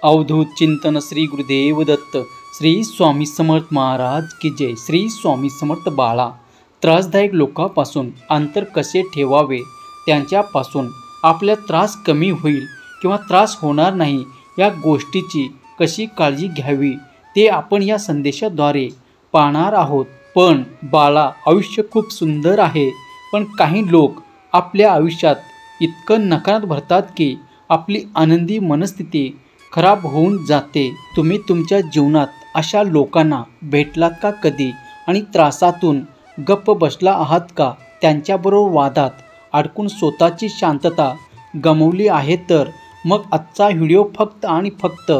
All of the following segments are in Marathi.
अवधूत चिंतन श्री गुरुदेव दत्त। श्री स्वामी समर्थ महाराज की जय। श्री स्वामी समर्थ बाळा, त्रासदायक लोकांपासून अंतर कसे ठेवावे, त्यांच्यापासून आपला त्रास कमी होईल किंवा त्रास होणार नाही या गोष्टीची कशी काळजी घ्यावी ते आपण या संदेशाद्वारे पाहणार आहोत। पण बाळा, आयुष्य खूप सुंदर आहे, पण काही लोक आपल्या आयुष्यात इतकं नकारात भरतात की आपली आनंदी मनस्थिती खराब होऊन जाते। तुम्ही तुमच्या जीवनात अशा लोकांना भेटलात का कधी आणि त्रासातून गप्प बसला आहात का? त्यांच्याबरोबर वादात अडकून स्वतःची शांतता गमावली आहे तर मग आजचा व्हिडिओ फक्त आणि फक्त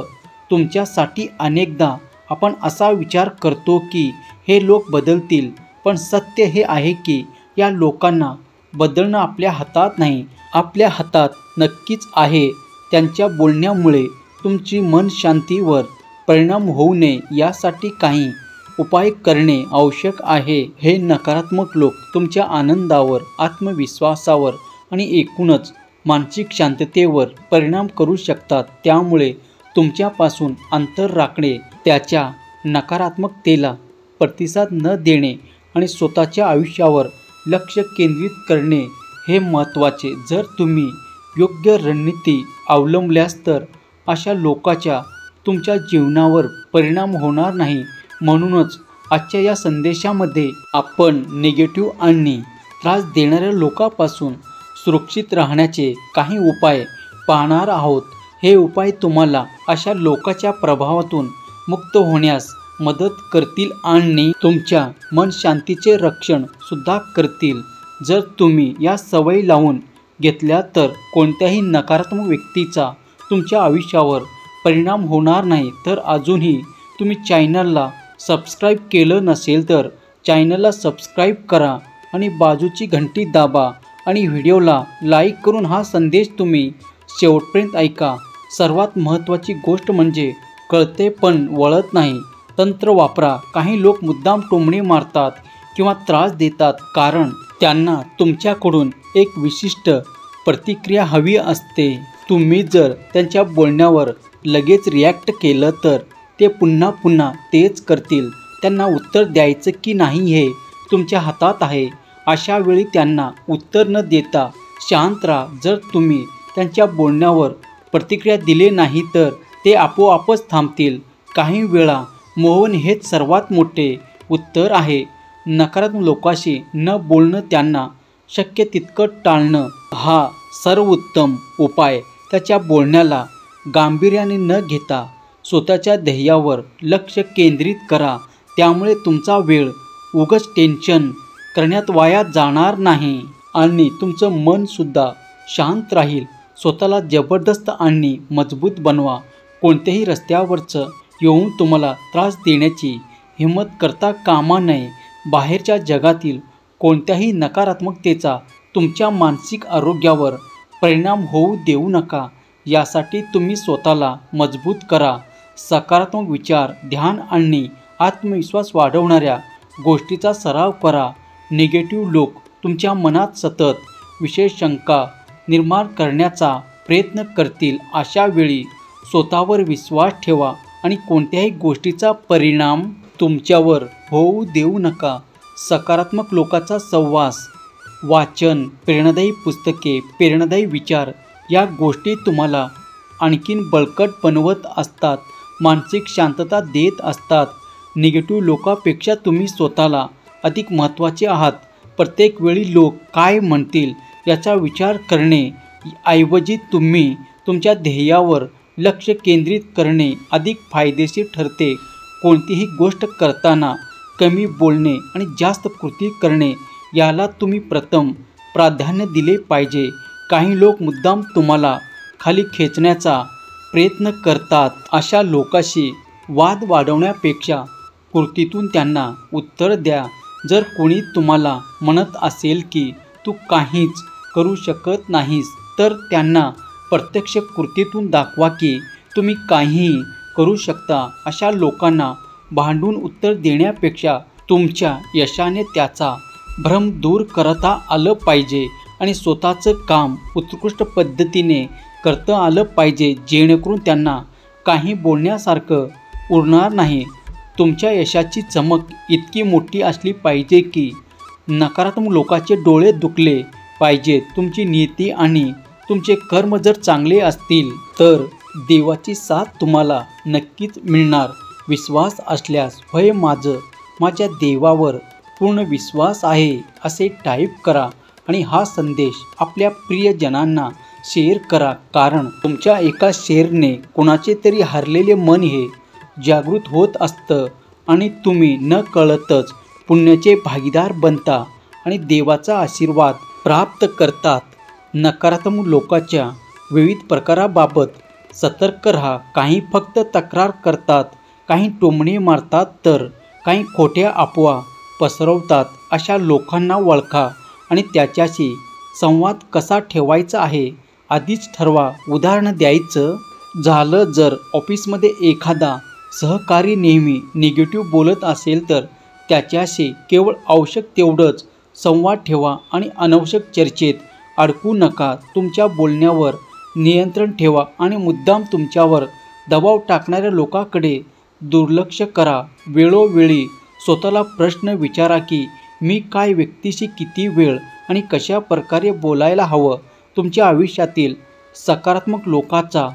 तुमच्यासाठी। अनेकदा आपण असा विचार करतो की हे लोक बदलतील, पण सत्य हे आहे की या लोकांना बदलणं आपल्या हातात नाही। आपल्या हातात नक्कीच आहे त्यांच्या बोलण्यामुळे तुमची मन शांतीवर परिणाम होऊ नये यासाठी काही उपाय करणे आवश्यक आहे। हे नकारात्मक लोक तुमच्या आनंदावर, आत्मविश्वासावर आणि एकूणच मानसिक शांततेवर परिणाम करू शकतात। त्यामुळे तुमच्यापासून अंतर राखणे, त्याच्या नकारात्मकतेला प्रतिसाद न देणे आणि स्वतःच्या आयुष्यावर लक्ष केंद्रित करणे हे महत्त्वाचे। जर तुम्ही योग्य रणनीती अवलंबल्यास तर अशा लोकांचा तुमच्या जीवनावर परिणाम होणार नाही। म्हणूनच आजच्या या संदेशामध्ये आपण निगेटिव्ह आणि त्रास देणाऱ्या लोकांपासून सुरक्षित राहण्याचे काही उपाय पाहणार आहोत। हे उपाय तुम्हाला अशा लोकांच्या प्रभावातून मुक्त होण्यास मदत करतील आणि तुमच्या मन शांतीचे रक्षण सुद्धा करतील। जर तुम्ही या सवयी लावून घेतल्या तर कोणत्याही नकारात्मक व्यक्तीचा तुमच्या आयुष्यावर परिणाम होणार नाही। तर अजूनही तुम्ही चॅनलला सबस्क्राईब केलं नसेल तर चॅनलला सबस्क्राईब करा आणि बाजूची घंटी दाबा आणि व्हिडिओला लाईक करून हा संदेश तुम्ही शेवटपर्यंत ऐका। सर्वात महत्त्वाची गोष्ट म्हणजे कळते पण वळत नाही तंत्र वापरा। काही लोक मुद्दाम टोमणे मारतात किंवा त्रास देतात कारण त्यांना तुमच्याकडून एक विशिष्ट प्रतिक्रिया हवी असते। तुम्ही जर त्यांच्या बोलण्यावर लगेच रिॲक्ट केलं तर ते पुन्हा पुन्हा तेच करतील। त्यांना उत्तर द्यायचं की नाही हे तुमच्या हातात आहे। अशा वेळी त्यांना उत्तर न देता शांत राहा। जर तुम्ही त्यांच्या बोलण्यावर प्रतिक्रिया दिली नाही तर ते आपोआपच थांबतील। काही वेळा मौन हेच सर्वात मोठे उत्तर आहे। नकारात्मक लोकांशी न बोलणं, त्यांना शक्य तितकं टाळणं हा सर्वोत्तम उपाय। त्याच्या बोलण्याला गांभीर्याने न घेता स्वतःच्या ध्येयावर लक्ष केंद्रित करा। त्यामुळे तुमचा वेळ उगाच टेन्शन करण्यात वाया जाणार नाही आणि तुमचं मन सुद्धा शांत राहील। स्वतःला जबरदस्त आणि मजबूत बनवा। कोणत्याही रस्त्यावरचं येऊन तुम्हाला त्रास देण्याची हिंमत करता कामा नये। बाहेरच्या जगातील कोणत्याही नकारात्मकतेचा तुमच्या मानसिक आरोग्यावर परिणाम होऊ देऊ नका। यासाठी तुम्ही स्वतःला मजबूत करा। सकारात्मक विचार, ध्यान आणि आत्मविश्वास वाढवणाऱ्या गोष्टीचा सराव करा। निगेटिव्ह लोक तुमच्या मनात सतत विशेष शंका निर्माण करण्याचा प्रयत्न करतील। अशा वेळी स्वतःवर विश्वास ठेवा आणि कोणत्याही गोष्टीचा परिणाम तुमच्यावर होऊ देऊ नका। सकारात्मक लोकांचा सहवास, वाचन, प्रेरणादायी पुस्तके, प्रेरणादायी विचार या गोष्टी तुम्हाला आणखीन बळकट बनवत असतात, मानसिक शांतता देत असतात। निगेटिव्ह लोकांपेक्षा तुम्ही स्वतःला अधिक महत्त्वाचे आहात। प्रत्येक वेळी लोक काय म्हणतील याचा विचार करणे ऐवजी तुम्ही तुमच्या ध्येयावर लक्ष केंद्रित करणे अधिक फायदेशीर ठरते। कोणतीही गोष्ट करताना कमी बोलणे आणि जास्त कृती करणे याला तुम्ही प्रथम प्राधान्य दिले पाहिजे। काही लोक मुद्दाम तुम्हाला खाली खेचण्याचा प्रयत्न करतात। अशा लोकांशी वाद वाढवण्यापेक्षा कृतीतून त्यांना उत्तर द्या। जर कोणी तुम्हाला म्हणत असेल की तू काहीच करू शकत नाहीस तर त्यांना प्रत्यक्ष कृतीतून दाखवा की तुम्ही काहीही करू शकता। अशा लोकांना भांडून उत्तर देण्यापेक्षा तुमच्या यशाने त्याचा भ्रम दूर करता आलं पाहिजे आणि स्वतःचं काम उत्कृष्ट पद्धतीने करता आलं पाहिजे, जेणेकरून त्यांना काही बोलण्यासारखं उरणार नाही. तुमच्या यशाची चमक इतकी मोठी असली पाहिजे की नकारात्मक लोकांचे डोळे दुखले पाहिजेत. तुमची नीती आणि तुमचे कर्म जर चांगले असतील तर देवाची साथ तुम्हाला नक्कीच मिळणार. विश्वास असल्यास होय माझ्या देवावर पूर्ण विश्वास आहे असे टाईप करा आणि हा संदेश आपल्या प्रियजनांना शेअर करा. कारण तुमच्या एका शेअरने कोणाचे तरी हरलेले मन हे जागृत होत असतं आणि तुम्ही न कळतच पुण्याचे भागीदार बनता आणि देवाचा आशीर्वाद प्राप्त करतात. नकारात्मक लोकांच्या विविध प्रकाराबाबत सतर्क राहा. काही फक्त तक्रार करतात, काही टोमणे मारतात तर काही खोट्या अफवा पसरवतात. अशा लोकांना ओळखा आणि त्याच्याशी संवाद कसा ठेवायचा आहे आधीच ठरवा. उदाहरण द्यायचं झालं, जर ऑफिसमध्ये एखादा सहकारी नेहमी निगेटिव्ह बोलत असेल तर त्याच्याशी केवळ आवश्यक तेवढंच संवाद ठेवा आणि अनावश्यक चर्चेत अडकू नका. तुमच्या बोलण्यावर नियंत्रण ठेवा आणि मुद्दाम तुमच्यावर दबाव टाकणाऱ्या लोकांकडे दुर्लक्ष करा. वेळोवेळी स्वतःला प्रश्न विचारा की मी काय व्यक्तीशी किती वेळ आणि कशा प्रकारे बोलायला हवं. तुमच्या आयुष्यातील सकारात्मक लोकांचा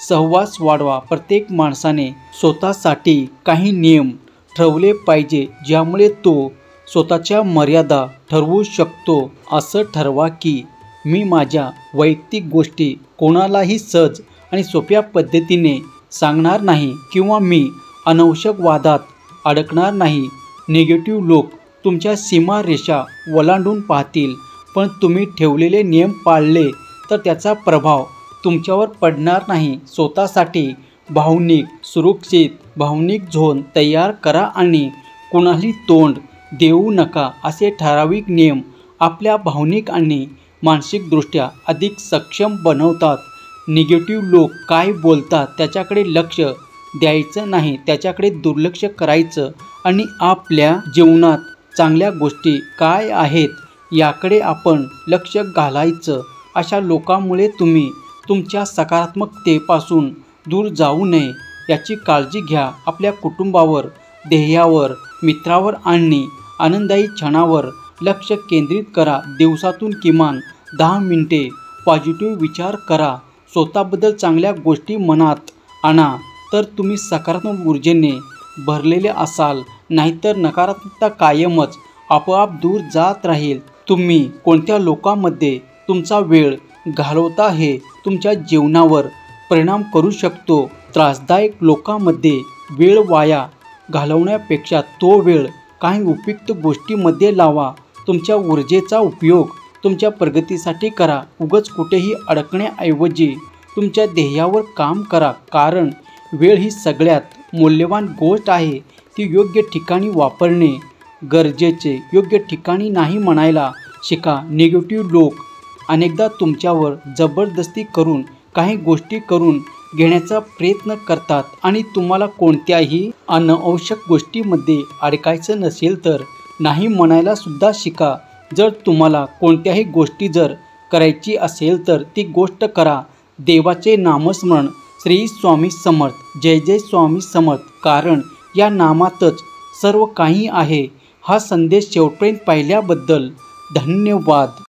सहवास वाढवा. प्रत्येक माणसाने स्वतःसाठी काही नियम ठरवले पाहिजे ज्यामुळे तो स्वतःच्या मर्यादा ठरवू शकतो. असं ठरवा की मी माझ्या वैयक्तिक गोष्टी कोणालाही सहज आणि सोप्या पद्धतीने सांगणार नाही किंवा मी अनावश्यक वादात अडकणार नाही. निगेटिव्ह लोक तुमच्या सीमारेषा ओलांडून पाहतील, पण तुम्ही ठेवलेले नियम पाळले तर त्याचा प्रभाव तुमच्यावर पडणार नाही. स्वतःसाठी सुरक्षित भावनिक झोन तयार करा आणि कुणालाही तोंड देऊ नका. असे ठराविक नियम आपल्या भावनिक आणि मानसिकदृष्ट्या अधिक सक्षम बनवतात. निगेटिव्ह लोक काय बोलतात त्याच्याकडे लक्ष द्यायचं नाही, त्याच्याकडे दुर्लक्ष करायचं आणि आपल्या जीवनात चांगल्या गोष्टी काय आहेत याकडे आपण लक्ष घालायचं. अशा लोकांमुळे तुम्ही तुमच्या सकारात्मकतेपासून दूर जाऊ नये याची काळजी घ्या. आपल्या कुटुंबावर, ध्येयावर, मित्रावर आणि आनंदायी क्षणावर लक्ष केंद्रित करा. दिवसातून किमान 10 मिनिटे पॉझिटिव्ह विचार करा. स्वतःबद्दल चांगल्या गोष्टी मनात आणा तर तुम्ही सकारात्मक ऊर्जेने भरलेले असाल. नाहीतर नकारात्मकता कायमच आपोआप दूर जात राहील. तुम्ही कोणत्या लोकांमध्ये तुमचा वेळ घालवता हे तुमच्या जीवनावर परिणाम करू शकतो. त्रासदायक लोकांमध्ये वेळ वाया घालवण्यापेक्षा तो वेळ काही उपयुक्त गोष्टींमध्ये लावा. तुमच्या ऊर्जेचा उपयोग तुमच्या प्रगतीसाठी करा. उगाच कुठेही अडकण्याऐवजी तुमच्या ध्येयावर काम करा. कारण वेळ ही सगळ्यात मौल्यवान गोष्ट आहे. ती योग्य ठिकाणी वापरणे गरजेचे. योग्य ठिकाणी नाही म्हणायला शिका. निगेटिव्ह लोक अनेकदा तुमच्यावर जबरदस्ती करून काही गोष्टी करून घेण्याचा प्रयत्न करतात आणि तुम्हाला कोणत्याही अनावश्यक गोष्टीमध्ये अडकायचं नसेल तर नाही म्हणायला सुद्धा शिका. जर तुम्हाला कोणत्याही गोष्टी जर करायची असेल तर ती गोष्ट करा. देवाचे नामस्मरण. श्री स्वामी समर्थ. जय जय स्वामी समर्थ. कारण या नामातच सर्व काही आहे. हा संदेश शेवटपर्यंत पाहिल्याबद्दल धन्यवाद.